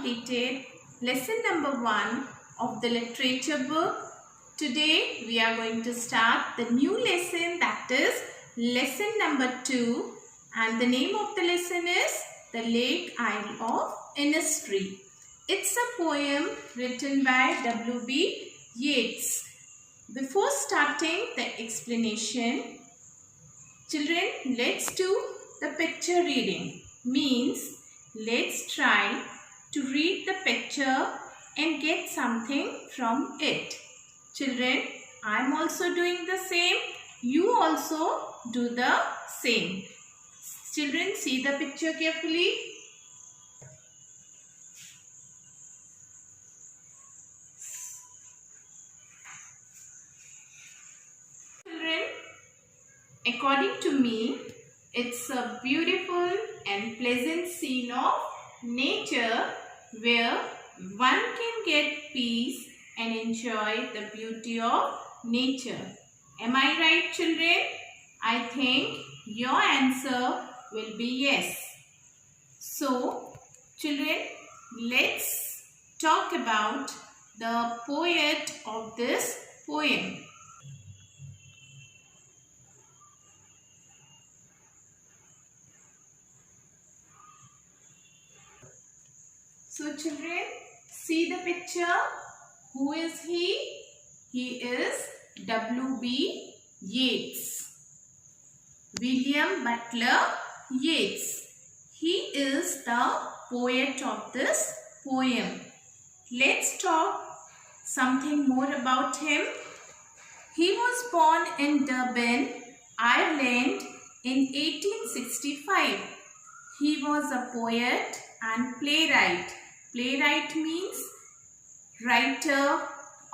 completed lesson number 1 of the literature book. Today we are going to start the new lesson, that is lesson number 2, and the name of the lesson is The Lake Isle of Innisfree. It's a poem written by W.B. Yeats. Before starting the explanation, children, let's do the picture reading. Means let's try to read the picture and get something from it. Children, I am also doing the same. You also do the same. Children, see the picture carefully. Children, according to me, it's a beautiful and pleasant scene of nature where one can get peace and enjoy the beauty of nature. Am I right, children? I think your answer will be yes. So, children, let's talk about the poet of this poem. So children, see the picture. Who is he? He is W.B. Yeats. William Butler Yeats. He is the poet of this poem. Let's talk something more about him. He was born in Dublin, Ireland in 1865. He was a poet and playwright. Playwright means writer,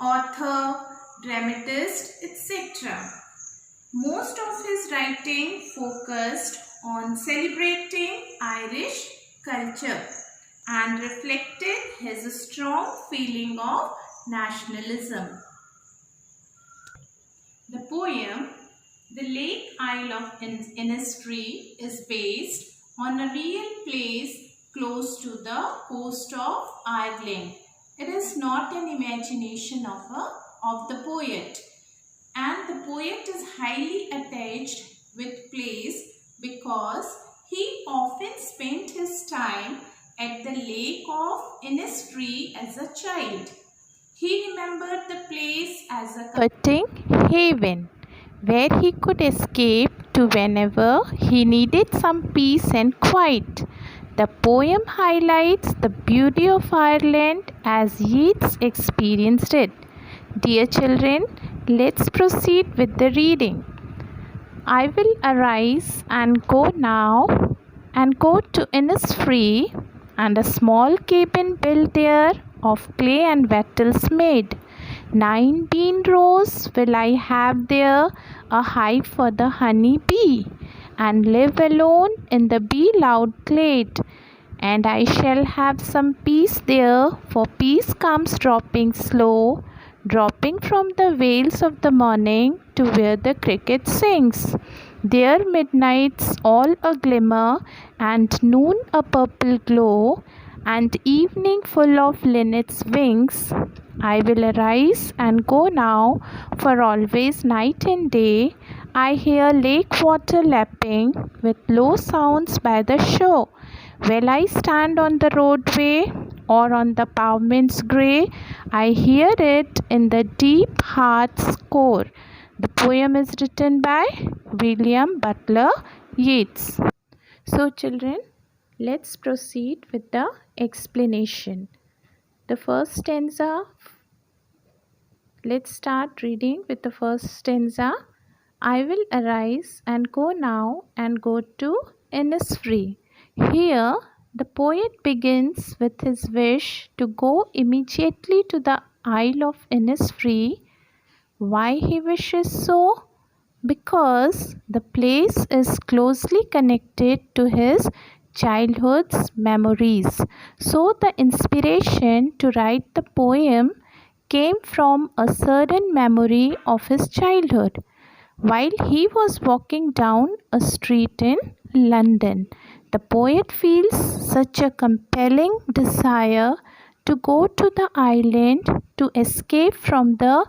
author, dramatist, etc. Most of his writing focused on celebrating Irish culture and reflected his strong feeling of nationalism. The poem, The Lake Isle of Innisfree, is based on a real place close to the coast of Ireland. It is not an imagination of the poet, and the poet is highly attached with place because he often spent his time at the lake of Innisfree as a child. He remembered the place as a comforting haven where he could escape to whenever he needed some peace and quiet. The poem highlights the beauty of Ireland as Yeats experienced it. Dear children, let's proceed with the reading. I will arise and go now and go to Innisfree, and a small cabin built there of clay and wattles made. 9 bean rows will I have there, a hive for the honey bee, and live alone in the bee loud glade. And I shall have some peace there, for peace comes dropping slow, dropping from the vales of the morning to where the cricket sings. There midnight's all a glimmer, and noon a purple glow, and evening full of linnets' wings. I will arise and go now, for always night and day I hear lake water lapping with low sounds by the shore. While I stand on the roadway or on the pavements grey, I hear it in the deep heart's core. The poem is written by William Butler Yeats. So children, let's proceed with the explanation. The first stanza, let's start reading with the first stanza. I will arise and go now and go to Innisfree. Here, the poet begins with his wish to go immediately to the Isle of Innisfree. Why he wishes so? Because the place is closely connected to his childhood's memories. So the inspiration to write the poem came from a certain memory of his childhood. While he was walking down a street in London, The poet feels such a compelling desire to go to the island to escape from the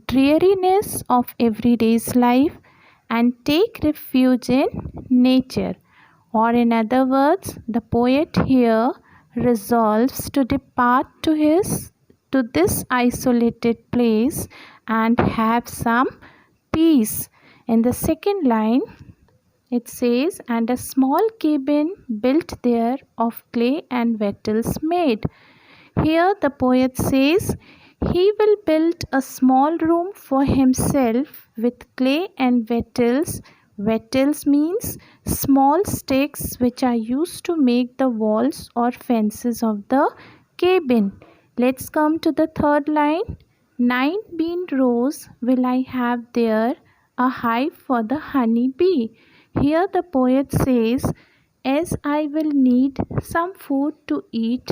dreariness of everyday's life and take refuge in nature. Or, in other words, the poet here resolves to depart to this isolated place and have some peace. In the second line, it says, and a small cabin built there of clay and wattles made. Here the poet says he will build a small room for himself with clay and wattles. Wattles means small sticks which are used to make the walls or fences of the cabin. Let's come to the third line. 9 bean rows will I have there, a hive for the honey bee. Here the poet says, as I will need some food to eat,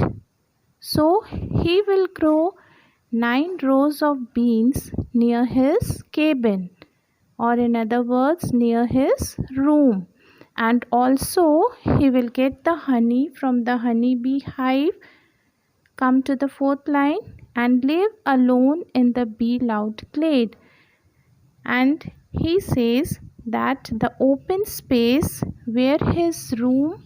so he will grow 9 rows of beans near his cabin, or in other words, near his room. And also he will get the honey from the honey bee hive. Come to the fourth line, and live alone in the bee loud glade. And he says that the open space where his room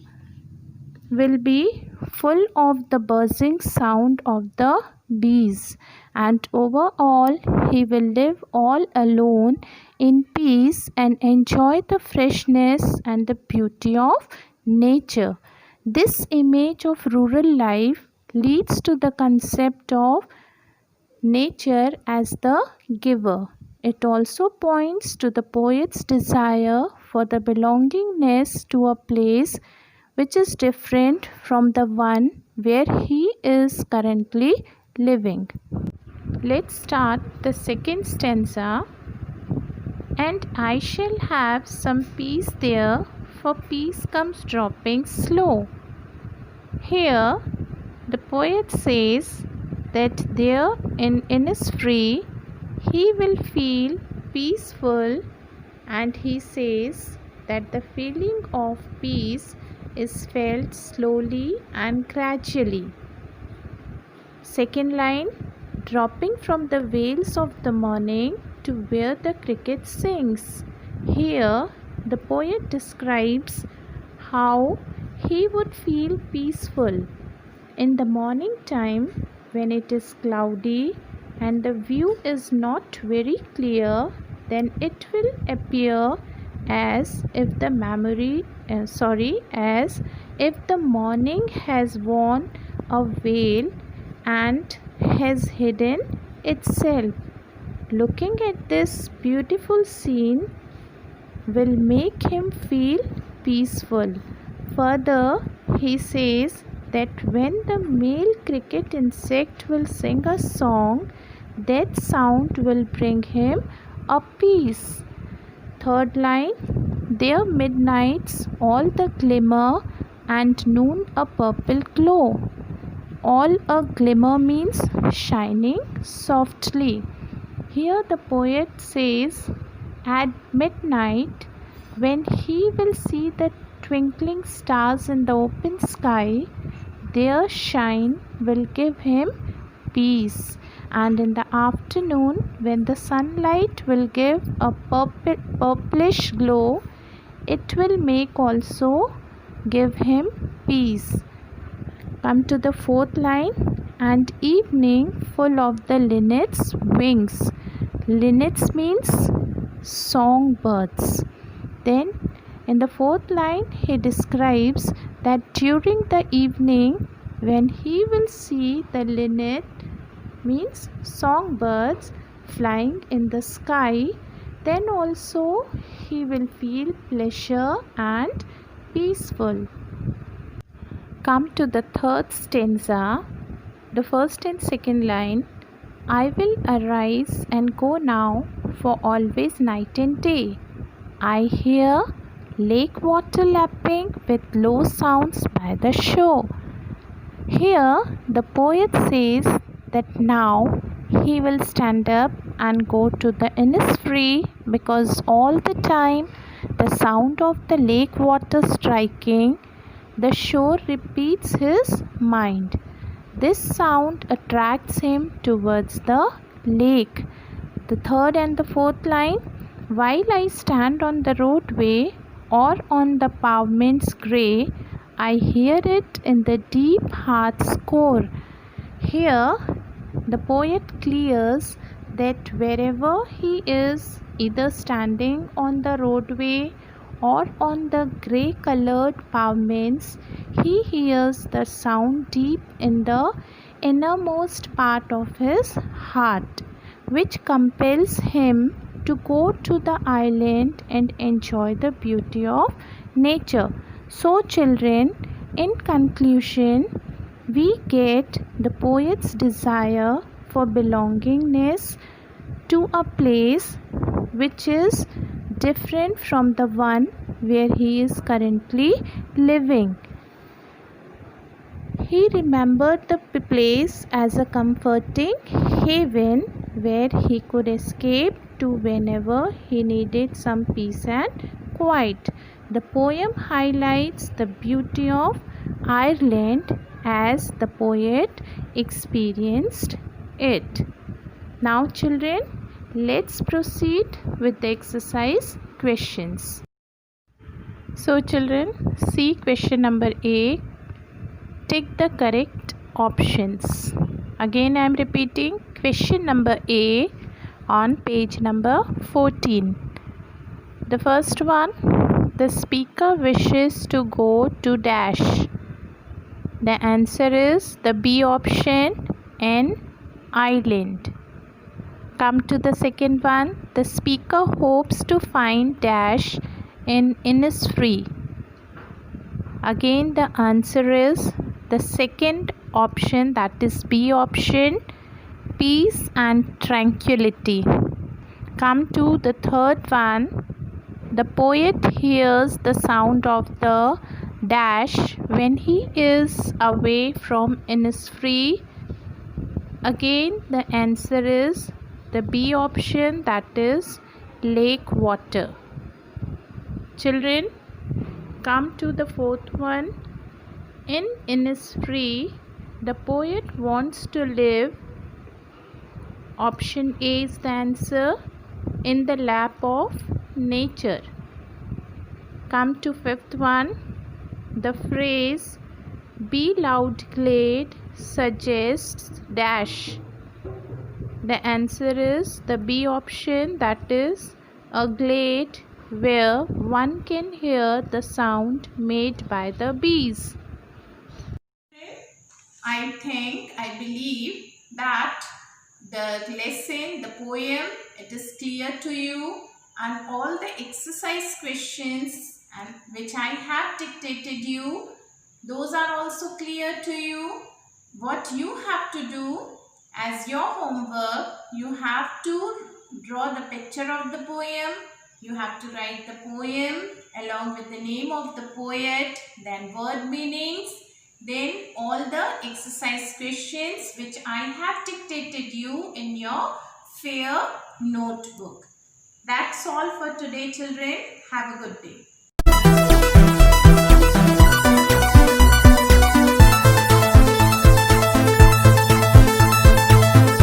will be full of the buzzing sound of the bees, and over all he will live all alone in peace and enjoy the freshness and the beauty of nature. This image of rural life leads to the concept of nature as the giver. It also points to the poet's desire for the belongingness to a place which is different from the one where he is currently living. Let's start the second stanza. And I shall have some peace there, for peace comes dropping slow. Here the poet says that there in Innisfree he will feel peaceful, and he says that the feeling of peace is felt slowly and gradually. Second line, dropping from the vales of the morning to where the cricket sings. Here the poet describes how he would feel peaceful in the morning time when it is cloudy and the view is not very clear. Then it will appear as if the morning has worn a veil and has hidden itself. Looking at this beautiful scene will make him feel peaceful. Further, he says that when the male cricket insect will sing a song, that sound will bring him a peace. Third line, there midnights all the glimmer and noon a purple glow. All a glimmer means shining softly. Here the poet says at midnight when he will see the twinkling stars in the open sky, their shine will give him peace. And in the afternoon when the sunlight will give a purplish glow, it will make also give him peace. Come to the fourth line, and evening full of the linnets' wings. Linnets means songbirds. Then in the fourth line he describes that during the evening when he will see the linnet means songbirds flying in the sky, then also he will feel pleasure and peaceful. Come to the third stanza, the first and second line. I will arise and go now for always night and day. I hear lake water lapping with low sounds by the shore. Here the poet says that now he will stand up and go to the Innisfree because all the time the sound of the lake water striking The shore repeats his mind. This sound attracts him towards the lake. The third and the fourth line. While I stand on the roadway or on the pavement's grey, I hear it in the deep heart's core. Here, the poet clears that wherever he is, either standing on the roadway or on the grey colored pavements, he hears the sound deep in the innermost part of his heart, which compels him to go to the island and enjoy the beauty of nature. So, children, in conclusion, we get the poet's desire for belongingness to a place which is different from the one where he is currently living. He remembered the place as a comforting haven where he could escape to whenever he needed some peace and quiet. The poem highlights the beauty of Ireland as the poet experienced it. Now, children, let's proceed with the exercise questions. So, children, see question number A. Take the correct options. Again, I am repeating question number A on page number 14. The first one, the speaker wishes to go to dash. The answer is the B option, an island. Come to the second one, the speaker hopes to find dash in Innisfree. Again, the answer is the second option, that is B option, peace and tranquility. Come to the third one, the poet hears the sound of the dash when he is away from Innisfree. Again, the answer is the B option, that is lake water. Children, come to the fourth one. In Innisfree, the poet wants to live. Option A is the answer, in the lap of nature. Come to fifth one. The phrase be loud glad suggests dash. The answer is the B option, that is a glade where one can hear the sound made by the bees. I believe that the lesson, the poem, it is clear to you, and all the exercise questions and which I have dictated you, those are also clear to you. What you have to do as your homework, you have to draw the picture of the poem. You have to write the poem along with the name of the poet, then word meanings, then all the exercise questions which I have dictated you in your fair notebook. That's all for today, children. Have a good day.